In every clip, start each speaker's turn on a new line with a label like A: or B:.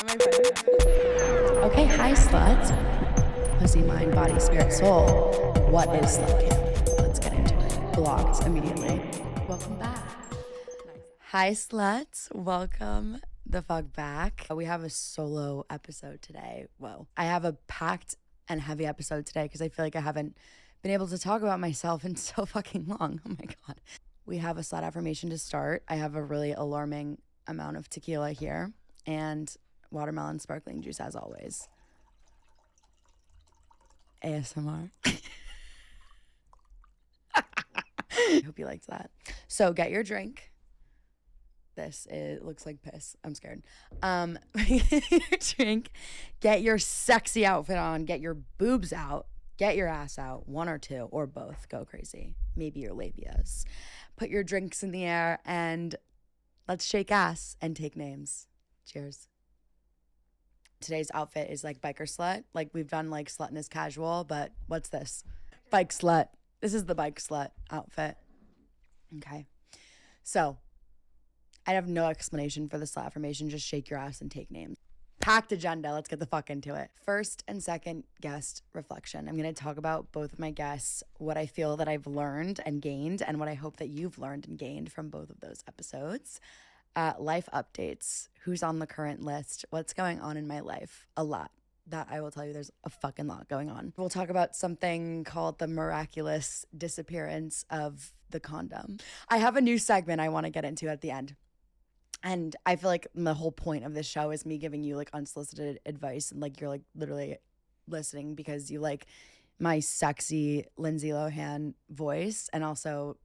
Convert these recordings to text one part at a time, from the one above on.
A: Am I funny enough? Okay, hi sluts. Pussy, mind, body, spirit, soul. What is slut camp? Let's get into it. Blocked immediately. Welcome back. Hi sluts. Welcome the fuck back. We have a solo episode today. Whoa. I have a packed and heavy episode today because I feel like I haven't been able to talk about myself in so fucking long. Oh my God. We have a slut affirmation to start. I have a really alarming amount of tequila here and watermelon sparkling juice as always. ASMR. I hope you liked that. So get your drink. It looks like piss. I'm scared. Get your drink. Get your sexy outfit on. Get your boobs out. Get your ass out. One or two or both. Go crazy. Maybe your labias. Put your drinks in the air and let's shake ass and take names. Cheers. Today's outfit is like biker slut. Like we've done like slutness casual, but what's this? Bike slut. This is the bike slut outfit. Okay. So I have no explanation for the slut affirmation. Just shake your ass and take names. Packed agenda. Let's get the fuck into it. First and second guest reflection. I'm going to talk about both of my guests, what I feel that I've learned and gained, and what I hope that you've learned and gained from both of those episodes. Life updates. Who's on the current list? What's going on in my life? A lot. That I will tell you, there's a fucking lot going on. We'll talk about something called the Miraculous Disappearance of the Condom. I have a new segment I want to get into at the end. And I feel like the whole point of this show is me giving you like unsolicited advice and like you're like literally listening because you like my sexy Lindsay Lohan voice and also,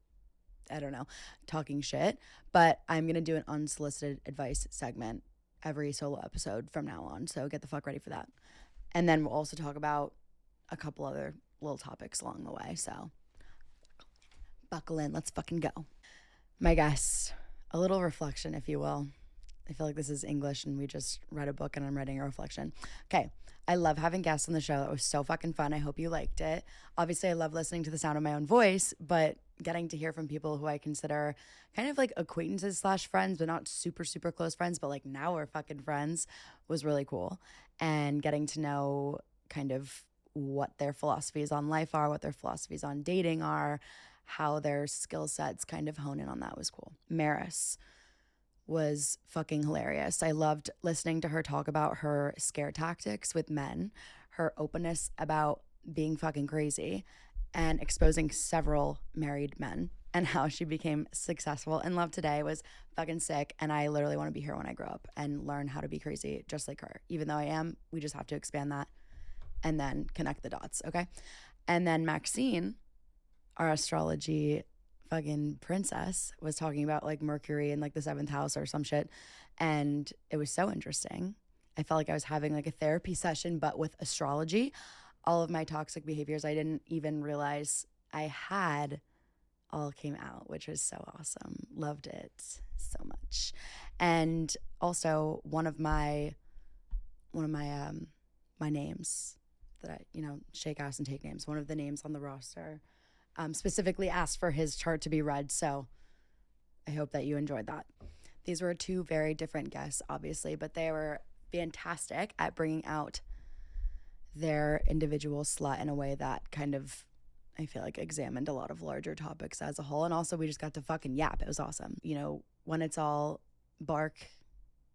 A: I don't know, talking shit. But I'm going to do an unsolicited advice segment every solo episode from now on. So get the fuck ready for that. And then we'll also talk about a couple other little topics along the way. So buckle in. Let's fucking go. My guest. A little reflection, if you will. I feel like this is English and we just read a book and I'm writing a reflection. Okay. I love having guests on the show. It was so fucking fun. I hope you liked it. Obviously, I love listening to the sound of my own voice, but getting to hear from people who I consider kind of like acquaintances / friends, but not super, super close friends, but like now we're fucking friends was really cool. And getting to know kind of what their philosophies on life are, what their philosophies on dating are, how their skill sets kind of hone in on that was cool. Maris was fucking hilarious. I loved listening to her talk about her scare tactics with men, her openness about being fucking crazy, and exposing several married men, and how she became successful in love today was fucking sick. And I literally want to be here when I grow up and learn how to be crazy just like her. Even though I am, we just have to expand that and then connect the dots, okay? And then Maxine, our astrology fucking princess, was talking about like Mercury in like the 7th house or some shit. And it was so interesting. I felt like I was having like a therapy session, but with astrology. All of my toxic behaviors I didn't even realize I had all came out, which was so awesome. Loved it so much. And also one of my names that I, shake ass and take names. One of the names on the roster specifically asked for his chart to be read. So I hope that you enjoyed that. These were two very different guests, obviously, but they were fantastic at bringing out their individual slut in a way that kind of, I feel like, examined a lot of larger topics as a whole. And also we just got to fucking yap. It was awesome. When it's all bark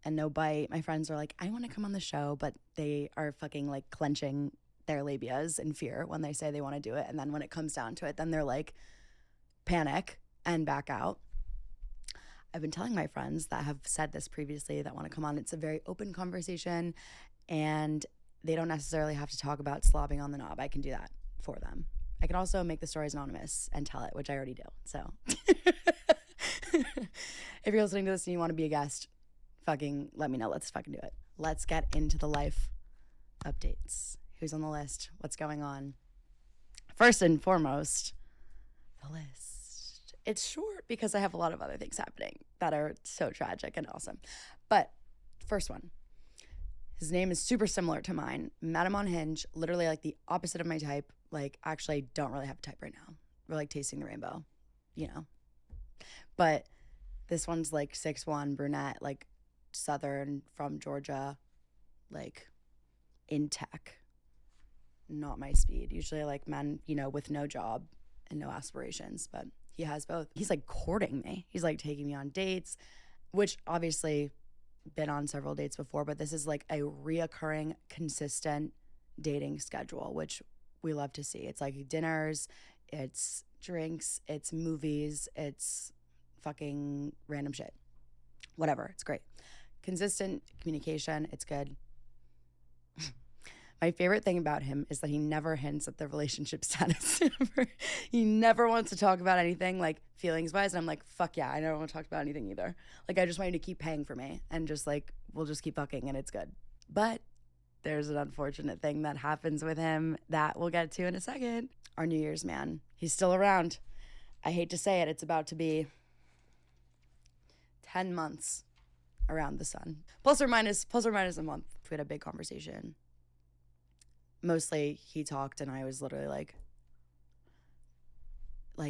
A: and no bite, my friends are like, I want to come on the show, but they are fucking like clenching their labias in fear when they say they want to do it. And then when it comes down to it, then they're like panic and back out. I've been telling my friends that have said this previously that want to come on, it's a very open conversation and they don't necessarily have to talk about slobbing on the knob. I can do that for them. I can also make the stories anonymous and tell it, which I already do. So if you're listening to this and you want to be a guest, fucking let me know. Let's fucking do it. Let's get into the life updates. Who's on the list? What's going on? First and foremost, the list. It's short because I have a lot of other things happening that are so tragic and awesome. But first one. His name is super similar to mine. Met him on Hinge, literally like the opposite of my type. Like, actually, don't really have a type right now. We're like tasting the rainbow, But this one's like 6'1", brunette, like Southern, from Georgia, like in tech. Not my speed. Usually I like men, you know, with no job and no aspirations, but he has both. He's like courting me. He's like taking me on dates, which obviously been on several dates before, but this is like a reoccurring, consistent dating schedule, which we love to see. It's like dinners, it's drinks, it's movies, it's fucking random shit. Whatever. It's great. Consistent communication. It's good. My favorite thing about him is that he never hints at the relationship status. He never wants to talk about anything like feelings wise. And I'm like, fuck yeah, I never want to talk about anything either. Like, I just want you to keep paying for me and just like, we'll just keep fucking and it's good. But there's an unfortunate thing that happens with him that we'll get to in a second. Our New Year's man, he's still around. I hate to say it, it's about to be 10 months around the sun. Plus or minus a month. We had a big conversation. Mostly he talked and I was literally like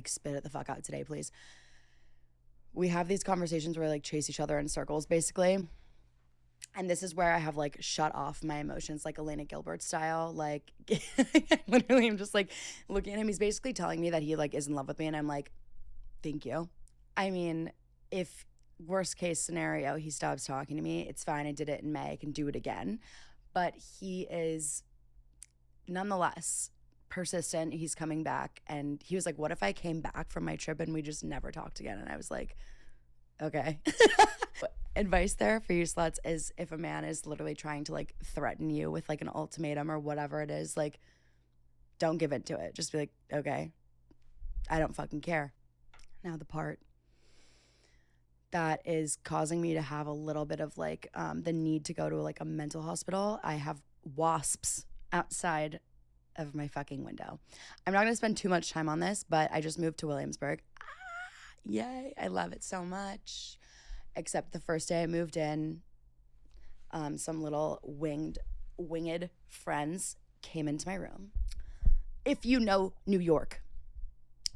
A: spit it the fuck out today, please. We have these conversations where we like chase each other in circles basically. And this is where I have like shut off my emotions like Elena Gilbert style. Like literally I'm just like looking at him. He's basically telling me that he like is in love with me and I'm like, thank you. I mean, if worst case scenario, he stops talking to me, it's fine. I did it in May. I can do it again. But he is nonetheless persistent. He's coming back and he was like, what if I came back from my trip and we just never talked again? And I was like, okay. Advice there for you sluts is if a man is literally trying to like threaten you with like an ultimatum or whatever it is, like don't give into it. Just be like, okay, I don't fucking care. Now the part that is causing me to have a little bit of like the need to go to like a mental hospital. I have wasps outside of my fucking window. I'm not going to spend too much time on this, but I just moved to Williamsburg. Yay. I love it so much. Except the first day I moved in, some little winged friends came into my room. If you know New York,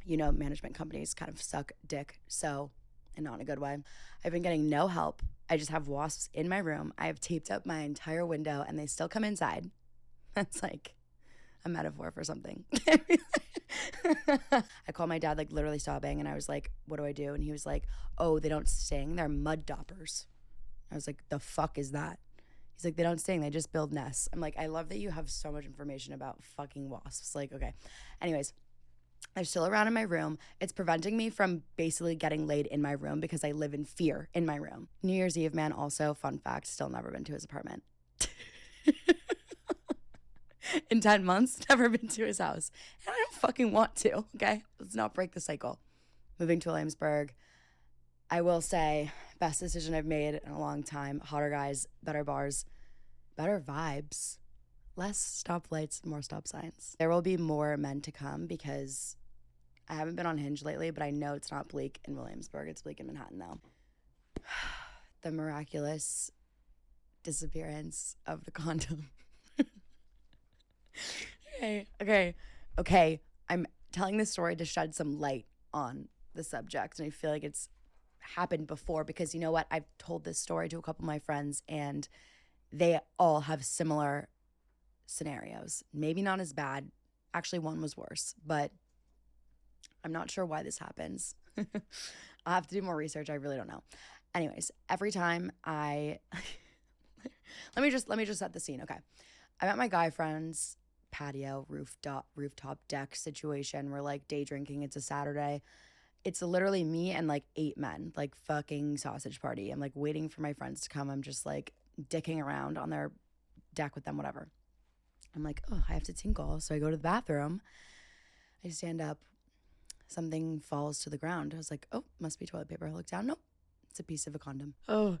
A: you know management companies kind of suck dick, so, and not in a good way. I've been getting no help. I just have wasps in my room. I have taped up my entire window and they still come inside. That's like a metaphor for something. I called my dad, like literally sobbing, and I was like, what do I do? And he was like, oh, they don't sting, they're mud daubers. I was like, the fuck is that? He's like, they don't sting, they just build nests. I'm like, I love that you have so much information about fucking wasps. Like, okay. Anyways, they're still around in my room. It's preventing me from basically getting laid in my room because I live in fear in my room. New Year's Eve, man, also, fun fact, still never been to his apartment. In 10 months, never been to his house. And I don't fucking want to, okay? Let's not break the cycle. Moving to Williamsburg, I will say, best decision I've made in a long time. Hotter guys, better bars, better vibes, less stoplights, more stop signs. There will be more men to come because I haven't been on Hinge lately, but I know it's not bleak in Williamsburg. It's bleak in Manhattan, though. The miraculous disappearance of the condom. Okay. I'm telling this story to shed some light on the subject. And I feel like it's happened before because you know what? I've told this story to a couple of my friends and they all have similar scenarios. Maybe not as bad. Actually, one was worse, but I'm not sure why this happens. I'll have to do more research. I really don't know. Anyways, every time I let me just set the scene. Okay. I'm at my guy friend's patio rooftop deck situation. We're like day drinking. It's a Saturday. It's literally me and like 8 men, like fucking sausage party. I'm like waiting for my friends to come. I'm just like dicking around on their deck with them, whatever. I'm like, oh, I have to tinkle. So I go to the bathroom. I stand up. Something falls to the ground. I was like, oh, must be toilet paper. I look down. Nope. It's a piece of a condom. Oh,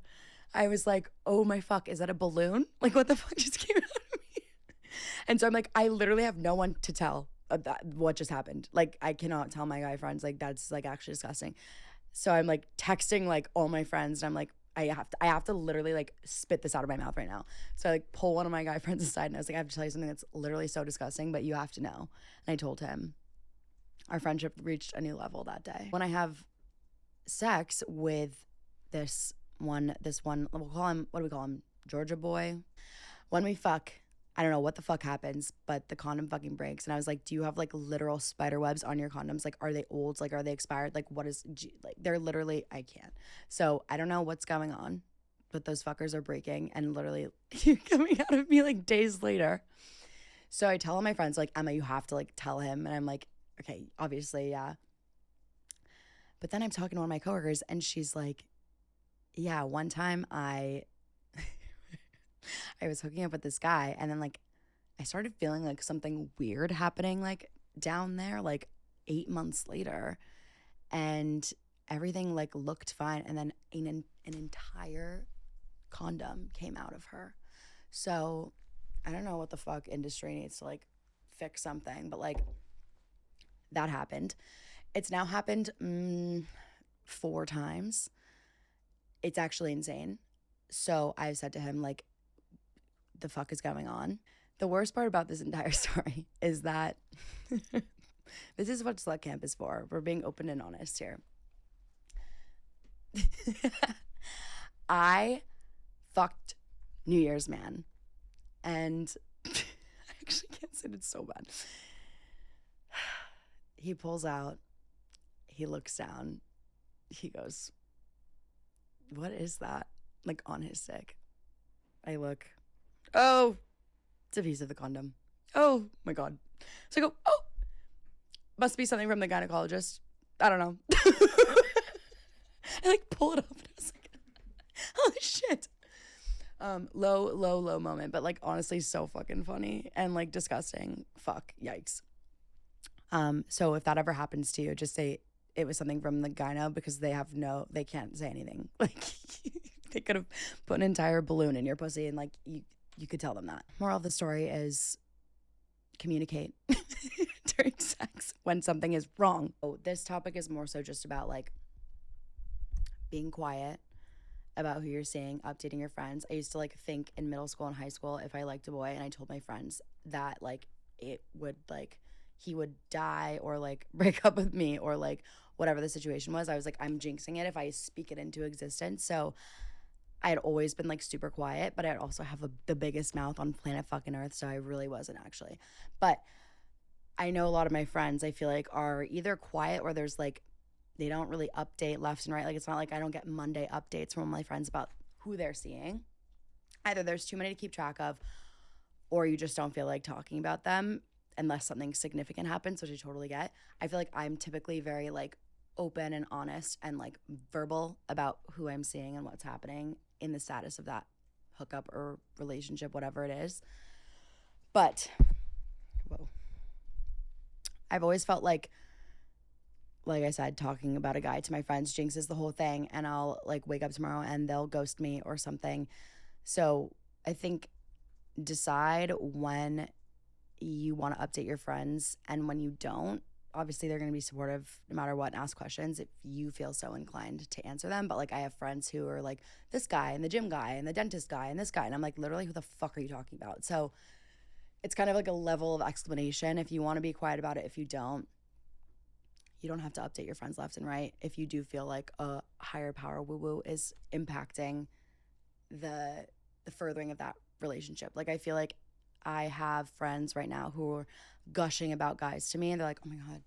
A: I was like, oh my fuck. Is that a balloon? Like what the fuck just came out of me? And so I'm like, I literally have no one to tell about what just happened. Like I cannot tell my guy friends. Like that's like actually disgusting. So I'm like texting like all my friends and I'm like, I have to literally like spit this out of my mouth right now. So I like pull one of my guy friends aside and I was like, I have to tell you something that's literally so disgusting, but you have to know. And I told him. Our friendship reached a new level that day. When I have sex with this one, we'll call him, what do we call him? Georgia boy. When we fuck, I don't know what the fuck happens, but the condom fucking breaks. And I was like, do you have like literal spider webs on your condoms? Like, are they old? Like, are they expired? Like, what is, like, they're literally, I can't. So I don't know what's going on, but those fuckers are breaking and literally you're coming out of me like days later. So I tell all my friends, like, Emma, you have to like tell him. And I'm like, okay, obviously, yeah. But then I'm talking to one of my coworkers and she's like, yeah, one time I was hooking up with this guy and then like I started feeling like something weird happening like down there like 8 months later and everything like looked fine and then an entire condom came out of her. So I don't know what the fuck industry needs to like fix something, but like that happened. It's now happened 4 times. It's actually insane. So I said to him, like, the fuck is going on? The worst part about this entire story is that this is what Slut Camp is for. We're being open and honest here. I fucked New Year's man. And I actually can't say it, it's so bad. He pulls out. He looks down. He goes, what is that? Like on his dick. I look. Oh, it's a piece of the condom. Oh my God. So I go, oh, must be something from the gynecologist. I don't know. I like pull it up and I was like, holy shit. Low moment, but like honestly so fucking funny and like disgusting. Fuck, yikes. So if that ever happens to you, just say it was something from the gyno because they can't say anything. Like they could have put an entire balloon in your pussy and like you could tell them that. Moral of the story is communicate during sex when something is wrong. Oh, this topic is more so just about like being quiet about who you're seeing, updating your friends. I used to like think in middle school and high school if I liked a boy and I told my friends that like it would like he would die or like break up with me or like whatever the situation was. I was like, I'm jinxing it if I speak it into existence. So I had always been like super quiet, but I also have the biggest mouth on planet fucking Earth. So I really wasn't actually. But I know a lot of my friends, I feel like, are either quiet or there's like, they don't really update left and right. Like it's not like I don't get Monday updates from my friends about who they're seeing. Either there's too many to keep track of or you just don't feel like talking about them unless something significant happens, which I totally get. I feel like I'm typically very like open and honest and like verbal about who I'm seeing and what's happening in the status of that hookup or relationship, whatever it is. But, whoa. I've always felt like I said, talking about a guy to my friends jinxes the whole thing and I'll like wake up tomorrow and they'll ghost me or something. So I think decide when you want to update your friends and when you don't. Obviously they're going to be supportive no matter what and ask questions if you feel so inclined to answer them. But like I have friends who are like this guy and the gym guy and the dentist guy and this guy. And I'm like, literally, who the fuck are you talking about? So it's kind of like a level of explanation. If you want to be quiet about it, if you don't have to update your friends left and right. If you do feel like a higher power woo-woo is impacting the furthering of that relationship. Like I feel like I have friends right now who are gushing about guys to me and they're like, oh my God,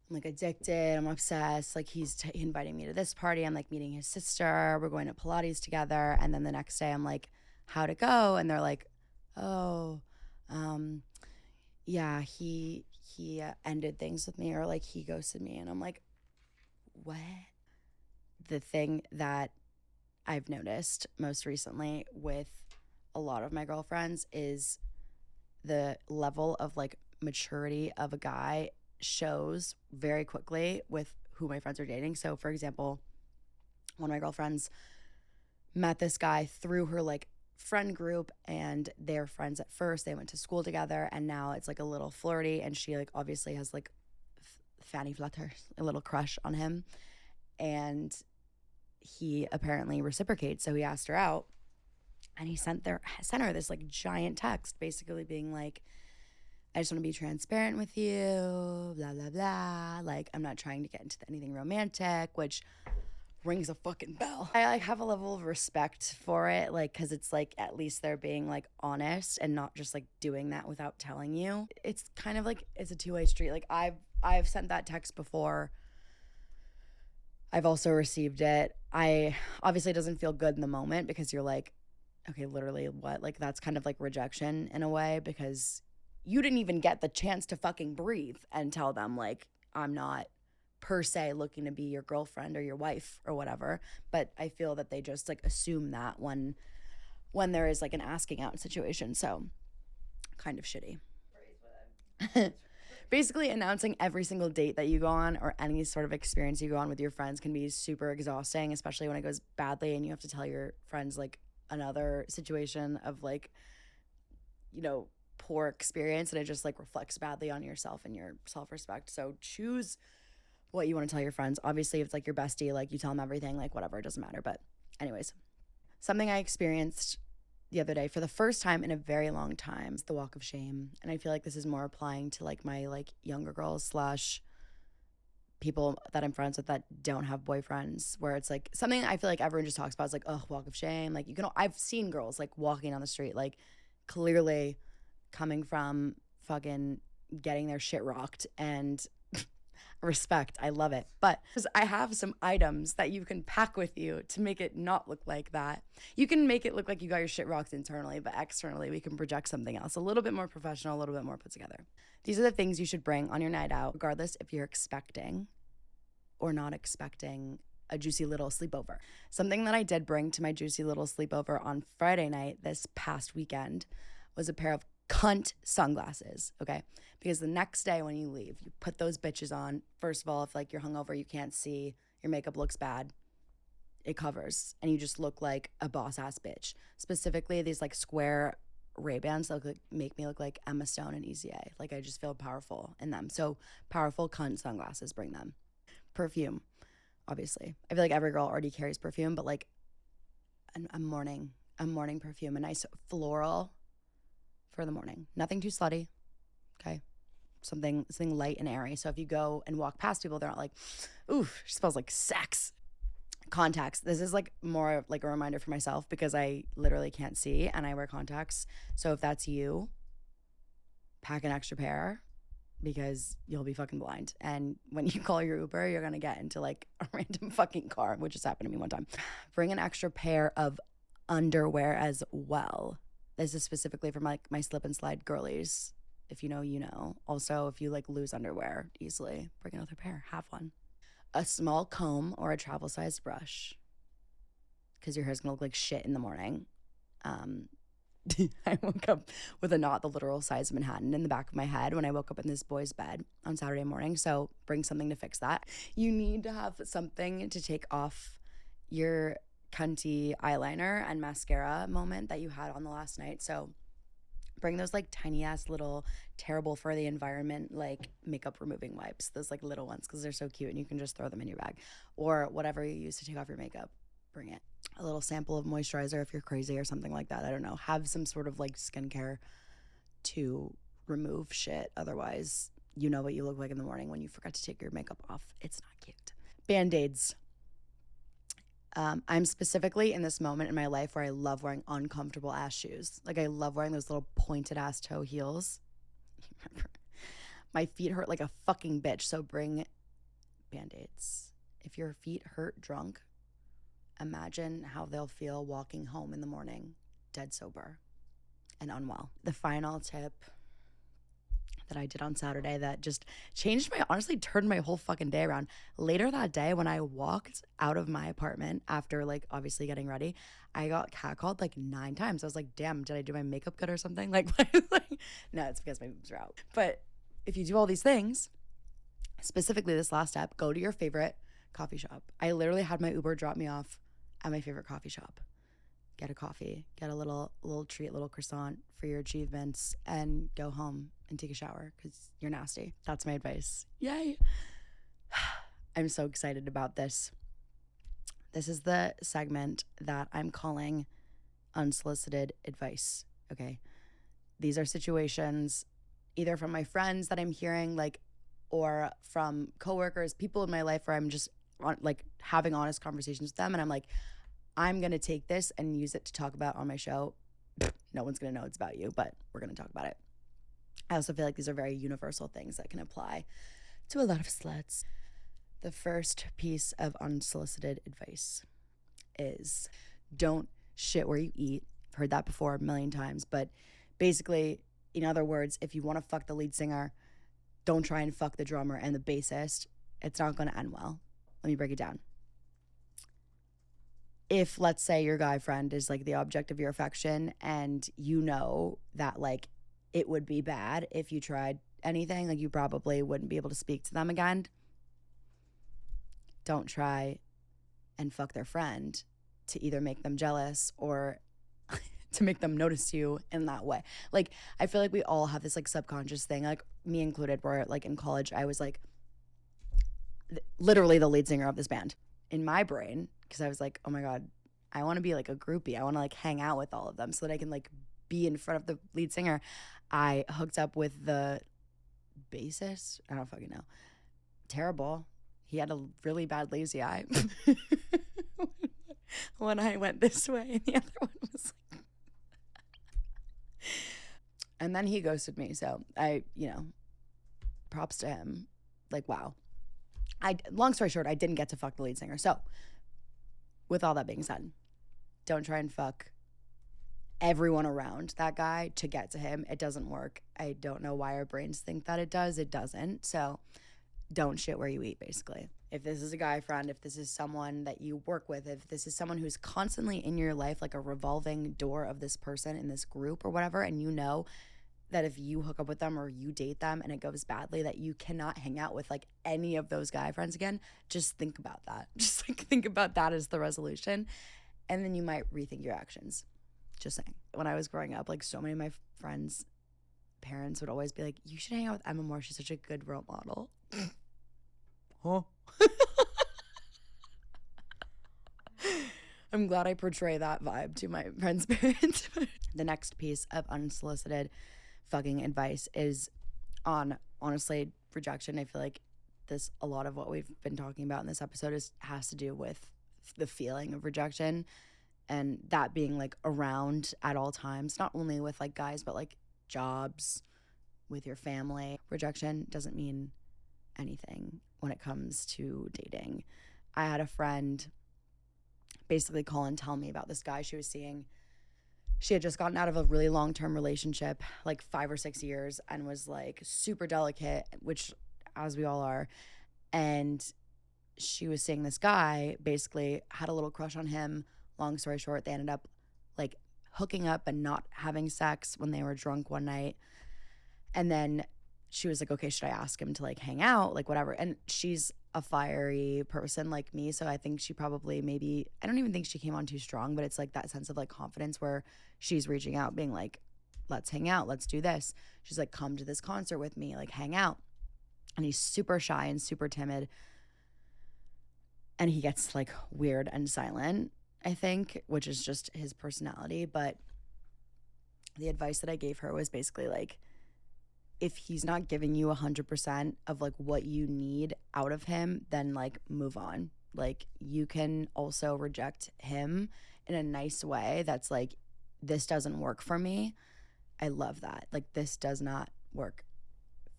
A: I'm like addicted, I'm obsessed, like he's inviting me to this party, I'm like meeting his sister, we're going to Pilates together, and then the next day I'm like, how'd it go? And they're like, oh, yeah, he ended things with me or like he ghosted me. And I'm like, what? The thing that I've noticed most recently with a lot of my girlfriends is the level of like maturity of a guy shows very quickly with who my friends are dating. So for example, one of my girlfriends met this guy through her like friend group and they're friends at first. They went to school together and now it's like a little flirty and she like obviously has like fanny flutters, a little crush on him. And he apparently reciprocates. So he asked her out and he sent her this like giant text basically being like, I just want to be transparent with you, blah, blah, blah. Like, I'm not trying to get into anything romantic, which rings a fucking bell. I like have a level of respect for it, like, because it's like at least they're being like honest and not just like doing that without telling you. It's kind of like it's a two-way street. Like I've sent that text before. I've also received it. I obviously it doesn't feel good in the moment because you're like, okay, literally what? Like that's kind of like rejection in a way because you didn't even get the chance to fucking breathe and tell them like I'm not per se looking to be your girlfriend or your wife or whatever. But I feel that they just like assume that when there is like an asking out situation. So kind of shitty. Basically announcing every single date that you go on or any sort of experience you go on with your friends can be super exhausting, especially when it goes badly and you have to tell your friends like another situation of like, you know, poor experience and it just like reflects badly on yourself and your self-respect. So choose what you want to tell your friends. Obviously, if it's like your bestie, like you tell them everything, like whatever, it doesn't matter. But anyways, something I experienced the other day for the first time in a very long time is the walk of shame. And I feel like this is more applying to like my like younger girls slash people that I'm friends with that don't have boyfriends, where it's like something I feel like everyone just talks about is like, oh, walk of shame. Like I've seen girls like walking down the street, like clearly coming from fucking getting their shit rocked and respect. I love it. But I have some items that you can pack with you to make it not look like that. You can make it look like you got your shit rocked internally, but externally we can project something else, a little bit more professional, a little bit more put together. These are the things you should bring on your night out, regardless if you're expecting or not expecting a juicy little sleepover. Something that I did bring to my juicy little sleepover on Friday night this past weekend was a pair of cunt sunglasses, okay? Because the next day when you leave, you put those bitches on. First of all, if like you're hungover, you can't see, your makeup looks bad, it covers, and you just look like a boss-ass bitch. Specifically, these like square Ray-Bans that make me look like Emma Stone and Easy A. Like I just feel powerful in them. So powerful cunt sunglasses, bring them. Perfume, obviously. I feel like every girl already carries perfume, but like a morning perfume, a nice floral for the morning. Nothing too slutty, okay? Something light and airy. So if you go and walk past people, they're not like, ooh, she smells like sex. Contacts. This is like more of like a reminder for myself because I literally can't see and I wear contacts. So if that's you, pack an extra pair because you'll be fucking blind. And when you call your Uber, you're gonna get into like a random fucking car, which has happened to me one time. Bring an extra pair of underwear as well. This is specifically for my slip and slide girlies. If you know, you know. Also, if you like lose underwear easily, bring another pair. Have one. A small comb or a travel-sized brush because your hair's gonna look like shit in the morning. I woke up with a knot the literal size of Manhattan in the back of my head when I woke up in this boy's bed on Saturday morning. So bring something to fix that. You need to have something to take off your cunty eyeliner and mascara moment that you had on the last night. So bring those like tiny ass little terrible for the environment like makeup removing wipes, those like little ones, because they're so cute and you can just throw them in your bag or whatever you use to take off your makeup. Bring it. A little sample of moisturizer if you're crazy or something like that. I don't know. Have some sort of like skincare to remove shit. Otherwise, you know what you look like in the morning when you forgot to take your makeup off. It's not cute. Band-aids. I'm specifically in this moment in my life where I love wearing uncomfortable ass shoes. Like I love wearing those little pointed ass toe heels. My feet hurt like a fucking bitch, so bring Band-aids. If your feet hurt drunk, imagine how they'll feel walking home in the morning, dead sober and unwell. The final tip that I did on Saturday that just honestly turned my whole fucking day around. Later that day when I walked out of my apartment after like obviously getting ready, I got catcalled like 9 times. I was like, damn, did I do my makeup good or something? Like no, it's because my boobs are out. But if you do all these things, specifically this last step, go to your favorite coffee shop. I literally had my Uber drop me off at my favorite coffee shop. Get a coffee, get a little treat, little croissant for your achievements, and go home and take a shower because you're nasty. That's my advice. Yay. I'm so excited about this. This is the segment that I'm calling unsolicited advice, okay? These are situations either from my friends that I'm hearing, like, or from coworkers, people in my life where I'm just like having honest conversations with them. And I'm like, I'm going to take this and use it to talk about on my show. No one's going to know it's about you, but we're going to talk about it. I also feel like these are very universal things that can apply to a lot of sluts. The first piece of unsolicited advice is don't shit where you eat. I've heard that before a million times, but basically, in other words, if you want to fuck the lead singer, don't try and fuck the drummer and the bassist. It's not going to end well. Let me break it down. If, let's say, your guy friend is like the object of your affection and you know that like it would be bad if you tried anything, like you probably wouldn't be able to speak to them again, don't try and fuck their friend to either make them jealous or to make them notice you in that way. Like, I feel like we all have this like subconscious thing, like me included, where like in college I was like literally the lead singer of this band in my brain, because I was like, oh my God, I want to be like a groupie. I want to like hang out with all of them so that I can like be in front of the lead singer. I hooked up with the bassist. I don't fucking know. Terrible. He had a really bad lazy eye. One eye went this way and the other one was like... And then he ghosted me. So I, props to him. Like, wow. Long story short, I didn't get to fuck the lead singer. So with all that being said, don't try and fuck everyone around that guy to get to him. It doesn't work. I don't know why our brains think that it does. It doesn't. So don't shit where you eat, basically. If this is a guy friend, if this is someone that you work with, if this is someone who's constantly in your life, like a revolving door of this person in this group or whatever, and you know that if you hook up with them or you date them and it goes badly, that you cannot hang out with like any of those guy friends again, just think about that. Just like think about that as the resolution. And then you might rethink your actions. Just saying. When I was growing up, like so many of my friends' parents would always be like, you should hang out with Emma more. She's such a good role model. Huh? I'm glad I portray that vibe to my friends' parents. The next piece of unsolicited fucking advice is on, honestly, rejection. I feel like a lot of what we've been talking about in this episode has to do with the feeling of rejection, and that being like around at all times, not only with like guys, but like jobs, with your family. Rejection doesn't mean anything when it comes to dating. I had a friend basically call and tell me about this guy she was seeing. She had just gotten out of a really long-term relationship, like 5 or 6 years, and was like super delicate, which as we all are. And she was seeing this guy, basically had a little crush on him. Long story short, they ended up like hooking up and not having sex when they were drunk one night. And then she was like, okay, should I ask him to like hang out, like whatever. And she's a fiery person like me, so I think she probably maybe, I don't even think she came on too strong, but it's like that sense of like confidence where she's reaching out being like, let's hang out, let's do this. She's like, come to this concert with me, like hang out. And he's super shy and super timid, and he gets like weird and silent, I think, which is just his personality. But the advice that I gave her was basically like, if he's not giving you 100% of like what you need out of him, then like move on. Like you can also reject him in a nice way that's like, this doesn't work for me. I love that. Like, this does not work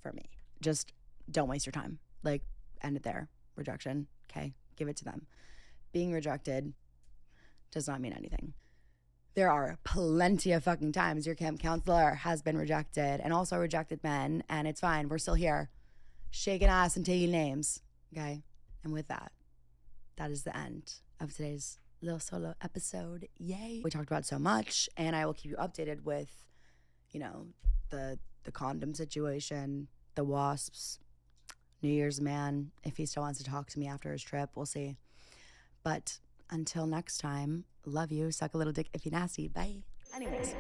A: for me. Just don't waste your time. Like, end it there. Rejection. Okay. Give it to them. Being rejected does not mean anything. There are plenty of fucking times your camp counselor has been rejected, and also rejected men, and it's fine. We're still here, shaking ass and taking names. Okay? And with that, that is the end of today's little solo episode. Yay. We talked about so much, and I will keep you updated with, the condom situation, the wasps, New Year's man, if he still wants to talk to me after his trip. We'll see. But until next time, love you. Suck a little dick if you're nasty. Bye. Anyways.